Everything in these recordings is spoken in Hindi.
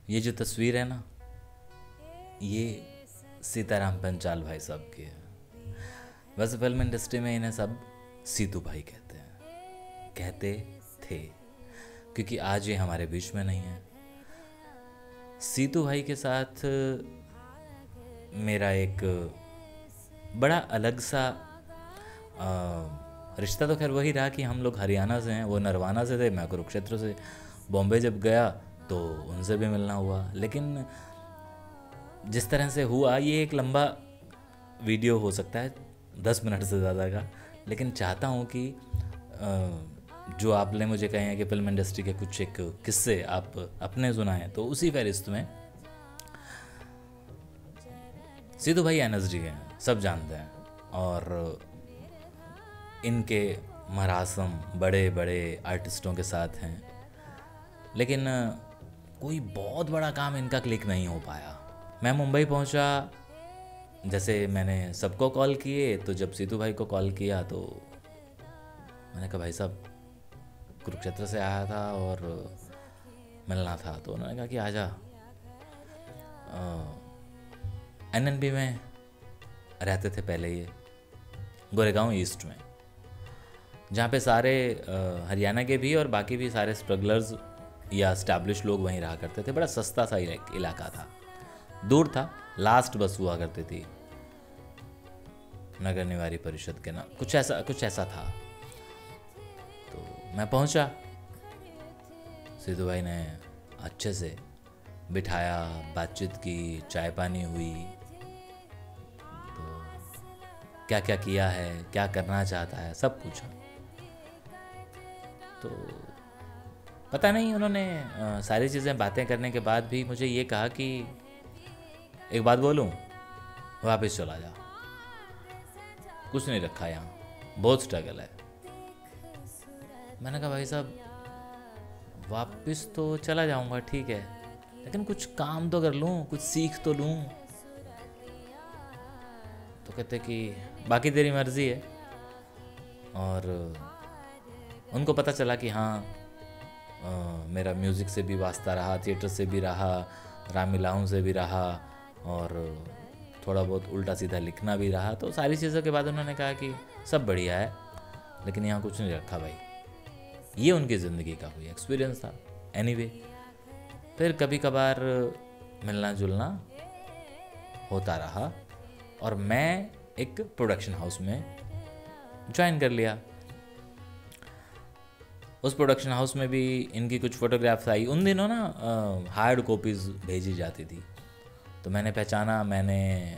ये जो तस्वीर है ना, ये सीताराम पंचाल भाई साहब की है। वैसे फिल्म इंडस्ट्री में इन्हें सब सीतू भाई कहते हैं, कहते थे, क्योंकि आज ये हमारे बीच में नहीं है। सीतू भाई के साथ मेरा एक बड़ा अलग सा रिश्ता तो खैर वही रहा कि हम लोग हरियाणा से हैं, वो नरवाना से थे, मैं कुरुक्षेत्र से। बॉम्बे जब गया तो उनसे भी मिलना हुआ, लेकिन जिस तरह से हुआ, ये एक लंबा वीडियो हो सकता है 10 मिनट से ज़्यादा का, लेकिन चाहता हूँ कि जो आपने मुझे कहे हैं कि फिल्म इंडस्ट्री के कुछ एक किस्से आप अपने सुनाएं, तो उसी फहरिस्त में सीधू भाई एनएसडी हैं, सब जानते हैं, और इनके मरासम बड़े बड़े आर्टिस्टों के साथ हैं, लेकिन कोई बहुत बड़ा काम इनका क्लिक नहीं हो पाया। मैं मुंबई पहुंचा, जैसे मैंने सबको कॉल किए, तो जब सीतू भाई को कॉल किया तो मैंने कहा भाई साहब कुरुक्षेत्र से आया था और मिलना था, तो उन्होंने कहा कि आजा। एनएनबी में रहते थे पहले, ये गोरेगांव ईस्ट में, जहाँ पे सारे हरियाणा के भी और बाकी भी सारे स्ट्रगलर्स या एस्टैब्लिश लोग वहीं रहा करते थे। बड़ा सस्ता सा इलाका था, दूर था, लास्ट बस हुआ करती थी नगर निवारी परिषद के नाम, कुछ ऐसा था। तो मैं पहुंचा, सीधू भाई ने अच्छे से बिठाया, बातचीत की, चाय पानी हुई, तो क्या क्या किया है, क्या करना चाहता है, सब पूछा। तो पता नहीं, उन्होंने सारी चीज़ें बातें करने के बाद भी मुझे ये कहा कि एक बात बोलूं, वापस चला जा, कुछ नहीं रखा यहाँ, बहुत स्ट्रगल है। मैंने कहा भाई साहब वापस तो चला जाऊंगा, ठीक है, लेकिन कुछ काम तो कर लूँ, कुछ सीख तो लूँ। तो कहते कि बाकी तेरी मर्जी है। और उनको पता चला कि हाँ, मेरा म्यूज़िक से भी वास्ता रहा, थिएटर से भी रहा, रामलीलाओं से भी रहा, और थोड़ा बहुत उल्टा सीधा लिखना भी रहा। तो सारी चीज़ों के बाद उन्होंने कहा कि सब बढ़िया है, लेकिन यहाँ कुछ नहीं रखा भाई। ये उनकी ज़िंदगी का कोई एक्सपीरियंस था। एनीवे, फिर कभी कभार मिलना जुलना होता रहा, और मैं एक प्रोडक्शन हाउस में ज्वाइन कर लिया। उस प्रोडक्शन हाउस में भी इनकी कुछ फ़ोटोग्राफ्स आई। उन दिनों ना हार्ड कॉपीज़ भेजी जाती थी, तो मैंने पहचाना, मैंने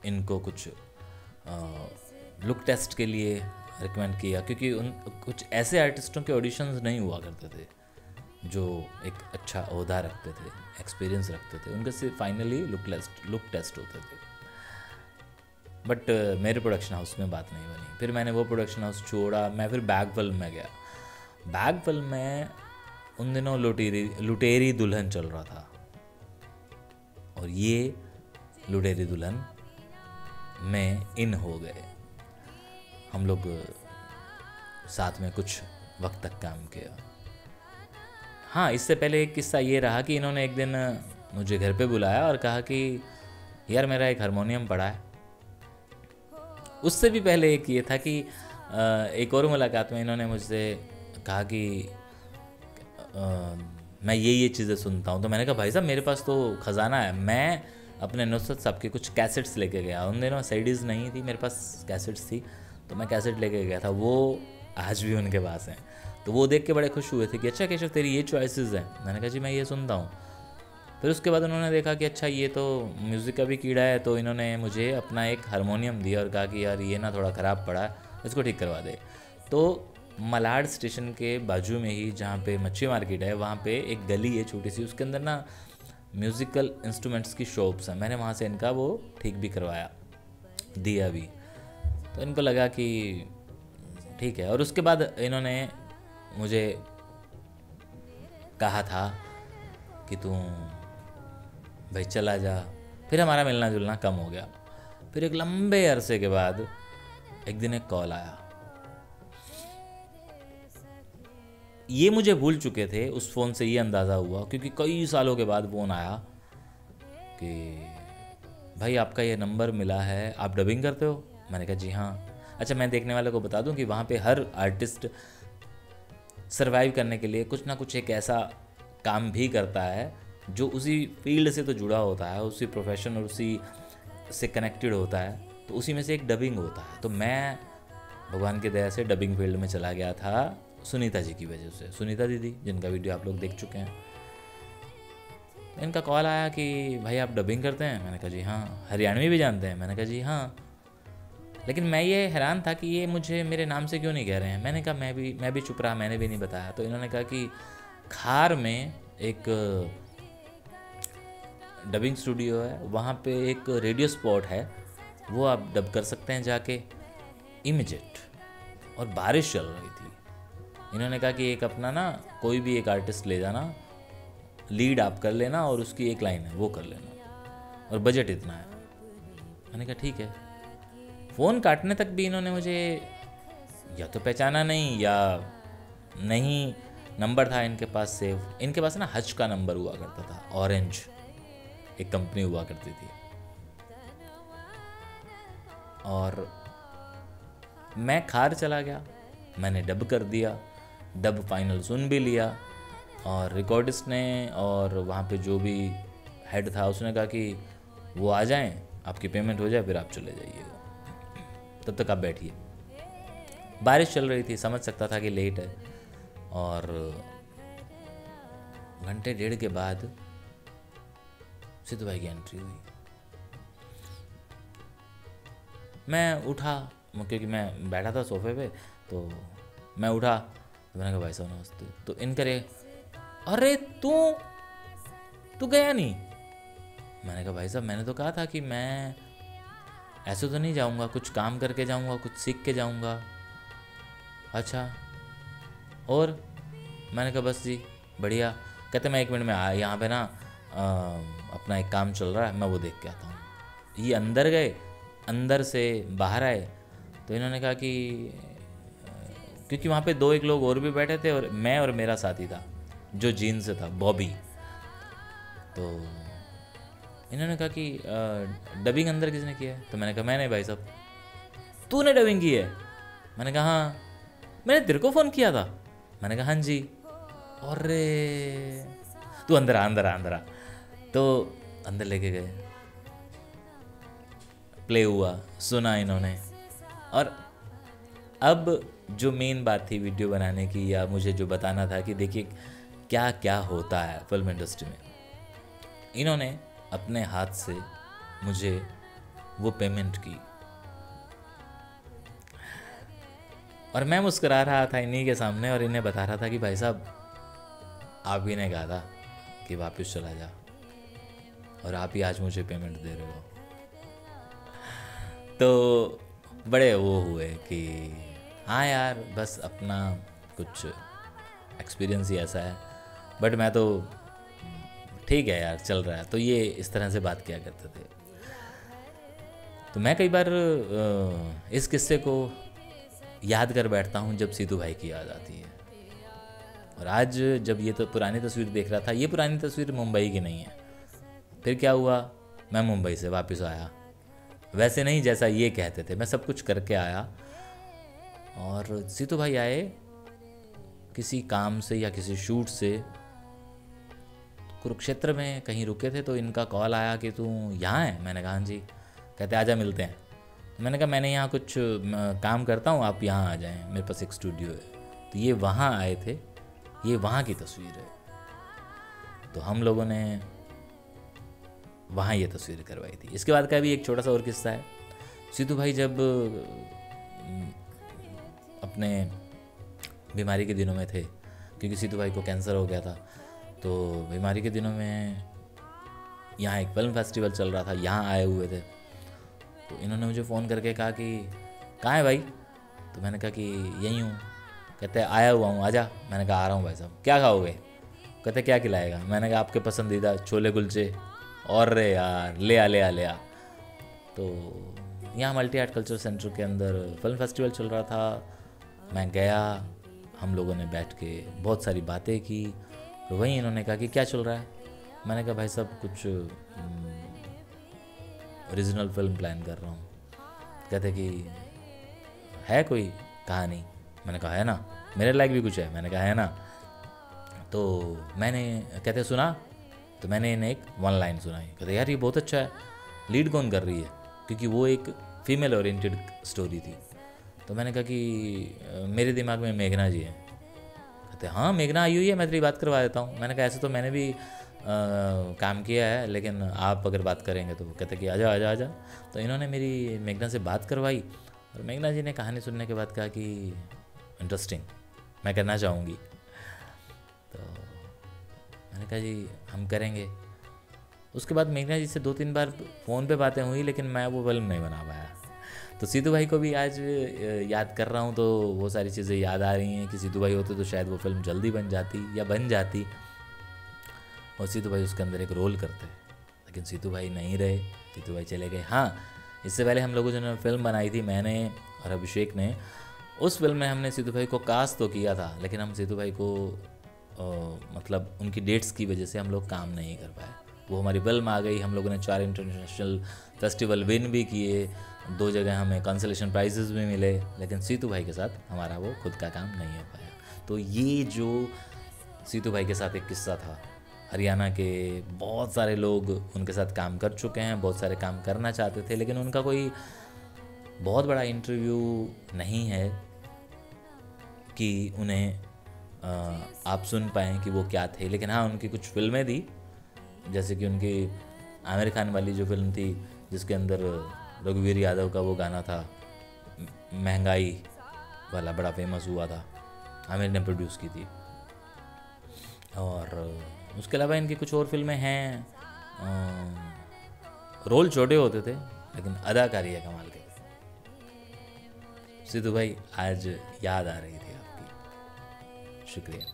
इनको कुछ लुक टेस्ट के लिए रिकमेंड किया, क्योंकि उन कुछ ऐसे आर्टिस्टों के ऑडिशंस नहीं हुआ करते थे जो एक अच्छा ओहदा रखते थे, एक्सपीरियंस रखते थे, उनके सिर्फ फाइनली लुक टेस्ट होते थे। बट मेरे प्रोडक्शन हाउस में बात नहीं बनी। फिर मैंने वो प्रोडक्शन हाउस छोड़ा, मैं फिर बैग फिल्म में गया। बैग फिल्म में उन दिनों लुटेरी दुल्हन चल रहा था, और ये लुटेरी दुल्हन में इन हो गए। हम लोग साथ में कुछ वक्त तक काम किया। हाँ, इससे पहले एक किस्सा ये रहा कि इन्होंने एक दिन मुझे घर पे बुलाया और कहा कि यार मेरा एक हारमोनियम पड़ा है। उससे भी पहले एक ये था कि एक और मुलाकात में इन्होंने मुझसे कहा कि मैं ये चीज़ें सुनता हूँ। तो मैंने कहा भाई साहब मेरे पास तो ख़जाना है। मैं अपने नुसरत साहब के कुछ कैसेट्स लेके गया। उन दिनों सीडीज़ नहीं थी, मेरे पास कैसेट्स थी, तो मैं कैसेट लेके गया था। वो आज भी उनके पास हैं। तो वो देख के बड़े खुश हुए थे कि अच्छा केशव तेरी ये चॉइसेस हैं। मैंने कहा जी मैं ये सुनता हूँ। फिर उसके बाद उन्होंने देखा कि अच्छा ये तो म्यूज़िक का भी कीड़ा है, तो इन्होंने मुझे अपना एक हारमोनियम दिया और कहा कि यार ये ना थोड़ा ख़राब पड़ा है, इसको ठीक करवा दे। तो मलाड स्टेशन के बाजू में ही, जहाँ पे मच्छी मार्केट है, वहाँ पे एक गली है छोटी सी, उसके अंदर ना म्यूज़िकल इंस्ट्रूमेंट्स की शॉप्स हैं। मैंने वहाँ से इनका वो ठीक भी करवाया, दिया भी। तो इनको लगा कि ठीक है। और उसके बाद इन्होंने मुझे कहा था कि तू भाई चला जा। फिर हमारा मिलना जुलना कम हो गया। फिर एक लंबे अरसे के बाद एक दिन एक कॉल आया ये मुझे भूल चुके थे। उस फ़ोन से ये अंदाज़ा हुआ, क्योंकि कई सालों के बाद फ़ोन आया कि भाई आपका ये नंबर मिला है, आप डबिंग करते हो? मैंने कहा जी हाँ। अच्छा, मैं देखने वाले को बता दूं कि वहाँ पे हर आर्टिस्ट सरवाइव करने के लिए कुछ ना कुछ एक ऐसा काम भी करता है जो उसी फील्ड से तो जुड़ा होता है, उसी प्रोफेशन और उसी से कनेक्टेड होता है। तो उसी में से एक डबिंग होता है। तो मैं भगवान की दया से डबिंग फील्ड में चला गया था सुनीता जी की वजह से। सुनीता दीदी, जिनका वीडियो आप लोग देख चुके हैं। इनका कॉल आया कि भाई आप डबिंग करते हैं? मैंने कहा जी हाँ। हरियाणवी भी जानते हैं? मैंने कहा जी हाँ। लेकिन मैं ये हैरान था कि ये मुझे मेरे नाम से क्यों नहीं कह रहे हैं। मैंने कहा मैं भी चुप रहा, मैंने भी नहीं बताया। तो इन्होंने कहा कि खार में एक डबिंग स्टूडियो है, वहाँ पे एक रेडियो स्पॉट है, वो आप डब कर सकते हैं जाके, इमीडिएट। और बारिश चल रही थी। इन्होंने कहा कि एक अपना ना कोई भी एक आर्टिस्ट ले जाना, लीड आप कर लेना और उसकी एक लाइन है वो कर लेना, और बजट इतना है। मैंने कहा ठीक है। फ़ोन काटने तक भी इन्होंने मुझे या तो पहचाना नहीं, या नहीं नंबर था इनके पास सेव। इनके पास ना हज का नंबर हुआ करता था, ऑरेंज एक कंपनी हुआ करती थी। और मैं खार चला गया, मैंने डब कर दिया, डब फाइनल सुन भी लिया। और रिकॉर्डिस्ट ने और वहाँ पे जो भी हेड था उसने कहा कि वो आ जाएं, आपकी पेमेंट हो जाए, फिर आप चले जाइएगा, तब तक आप बैठिए। बारिश चल रही थी, समझ सकता था कि लेट है। और घंटे डेढ़ के बाद सिद्धू भाई की एंट्री हुई। मैं उठा, क्योंकि मैं बैठा था सोफे पे, तो मैं उठा। तो मैंने कहा भाई साहब नमस्ते। तो इन करे, अरे तू गया नहीं? मैंने कहा भाई साहब मैंने तो कहा था कि मैं ऐसे तो नहीं जाऊंगा, कुछ काम करके जाऊंगा, कुछ सीख के जाऊंगा। अच्छा, और? मैंने कहा बस जी बढ़िया। कहते मैं 1 मिनट में आया, यहाँ पे ना अपना एक काम चल रहा है, मैं वो देख के आता हूँ। ये अंदर गए, अंदर से बाहर आए। तो इन्होंने कहा कि क्योंकि वहाँ पे 2-1 लोग और भी बैठे थे, और मैं और मेरा साथी था जो जीन से था, बॉबी। तो इन्होंने कहा कि डबिंग अंदर किसने किया है? तो मैंने कहा मैंने। भाई साहब तूने डबिंग की है? मैंने कहा हाँ। मैंने तेरे को फ़ोन किया था? मैंने कहा हाँ जी। अरे तू अंदर आ, अंदर आ, अंदर आ। तो अंदर लेके गए, प्ले हुआ, सुना इन्होंने। और अब जो मेन बात थी वीडियो बनाने की, या मुझे जो बताना था कि देखिए क्या क्या होता है फिल्म इंडस्ट्री में, इन्होंने अपने हाथ से मुझे वो पेमेंट की। और मैं मुस्कुरा रहा था इन्हीं के सामने, और इन्हें बता रहा था कि भाई साहब आप ही ने कहा था कि वापस चला जा, और आप ही आज मुझे पेमेंट दे रहे हो। तो बड़े वो हुए कि हाँ यार, बस अपना कुछ एक्सपीरियंस ही ऐसा है। बट मैं तो ठीक है यार, चल रहा है। तो ये इस तरह से बात किया करते थे। तो मैं कई बार इस किस्से को याद कर बैठता हूँ जब सीधू भाई की याद आती है। और आज जब ये तो पुरानी तस्वीर देख रहा था, ये पुरानी तस्वीर मुंबई की नहीं है। फिर क्या हुआ, मैं मुंबई से वापस आया, वैसे नहीं जैसा ये कहते थे, मैं सब कुछ करके आया। और सीधू भाई आए किसी काम से या किसी शूट से, कुरुक्षेत्र में कहीं रुके थे। तो इनका कॉल आया कि तू यहाँ है? मैंने कहा हाँ जी। कहते आजा मिलते हैं। मैंने कहा मैंने यहाँ कुछ काम करता हूँ, आप यहाँ आ जाएं, मेरे पास एक स्टूडियो है। तो ये वहाँ आए थे, ये वहाँ की तस्वीर है। तो हम लोगों ने वहाँ ये तस्वीर करवाई थी। इसके बाद का भी एक छोटा सा और किस्सा है। सीधू भाई जब अपने बीमारी के दिनों में थे, क्योंकि सीधू भाई को कैंसर हो गया था, तो बीमारी के दिनों में यहाँ एक फिल्म फेस्टिवल चल रहा था, यहाँ आए हुए थे। तो इन्होंने मुझे फ़ोन करके कहा कि कहाँ है भाई? तो मैंने कहा कि यहीं हूँ। कहते आया हुआ हूँ, आजा। मैंने कहा आ रहा हूँ भाई साहब। क्या खाओगे? कहते क्या खिलाएगा? मैंने कहा आपके पसंदीदा छोले कुलचे। और रे यार, ले आ ले आ ले आ। तो यहाँ मल्टी आर्ट कल्चर सेंटर के अंदर फिल्म फेस्टिवल चल रहा था। मैं गया, हम लोगों ने बैठ के बहुत सारी बातें की। तो वहीं इन्होंने कहा कि क्या चल रहा है। मैंने कहा भाई साहब कुछ ओरिजिनल फिल्म प्लान कर रहा हूँ। कहते कि है कोई कहानी। मैंने कहा है ना, मेरे लायक भी कुछ है। मैंने कहा है ना। तो मैंने कहते सुना, तो मैंने इन्हें एक वन लाइन सुनाई। कहते यार ये बहुत अच्छा है, लीड कौन कर रही है, क्योंकि वो एक फीमेल ओरिएंटेड स्टोरी थी। तो मैंने कहा कि मेरे दिमाग में मेघना जी हैं। कहते हाँ मेघना आई हुई है, मैं तेरी बात करवा देता हूँ। मैंने कहा ऐसे तो मैंने भी काम किया है, लेकिन आप अगर बात करेंगे तो। कहते कि आजा आजा आजा। तो इन्होंने मेरी मेघना से बात करवाई, और मेघना जी ने कहानी सुनने के बाद कहा कि इंटरेस्टिंग, मैं करना चाहूँगी। तो मैंने कहा जी हम करेंगे। उसके बाद मेघना जी से 2-3 बार फ़ोन पे बातें हुई, लेकिन मैं वो फिल्म नहीं बना पाया। तो सिद्धू भाई को भी आज याद कर रहा हूँ, तो वो सारी चीज़ें याद आ रही हैं कि सिद्धू भाई होते तो शायद वो फिल्म जल्दी बन जाती या बन जाती, और सिद्धू भाई उसके अंदर एक रोल करते। लेकिन सिद्धू भाई नहीं रहे, सिद्धू भाई चले गए। हाँ, इससे पहले हम लोगों ने फिल्म बनाई थी, मैंने और अभिषेक ने। उस फिल्म में हमने सिद्धू भाई को कास्ट तो किया था, लेकिन हम सिद्धू भाई को मतलब उनकी डेट्स की वजह से हम लोग काम नहीं कर पाए। वो हमारी फिल्म आ गई, हम लोगों ने 4 इंटरनेशनल फेस्टिवल विन भी किए, 2 जगह हमें कंसोलेशन प्राइजेस भी मिले, लेकिन सीतू भाई के साथ हमारा वो खुद का काम नहीं हो पाया। तो ये जो सीतू भाई के साथ एक किस्सा था, हरियाणा के बहुत सारे लोग उनके साथ काम कर चुके हैं, बहुत सारे काम करना चाहते थे, लेकिन उनका कोई बहुत बड़ा इंटरव्यू नहीं है कि उन्हें आप सुन पाएँ कि वो क्या थे। लेकिन हाँ, उनकी कुछ फिल्में थी, जैसे कि उनकी आमिर खान वाली जो फिल्म थी जिसके अंदर रघुवीर यादव का वो गाना था महंगाई वाला, बड़ा फेमस हुआ था, आमिर ने प्रोड्यूस की थी। और उसके अलावा इनकी कुछ और फिल्में हैं, रोल छोटे होते थे लेकिन अदाकारी है कमाल के। सिद्धू भाई आज याद आ रही थी आपकी, शुक्रिया।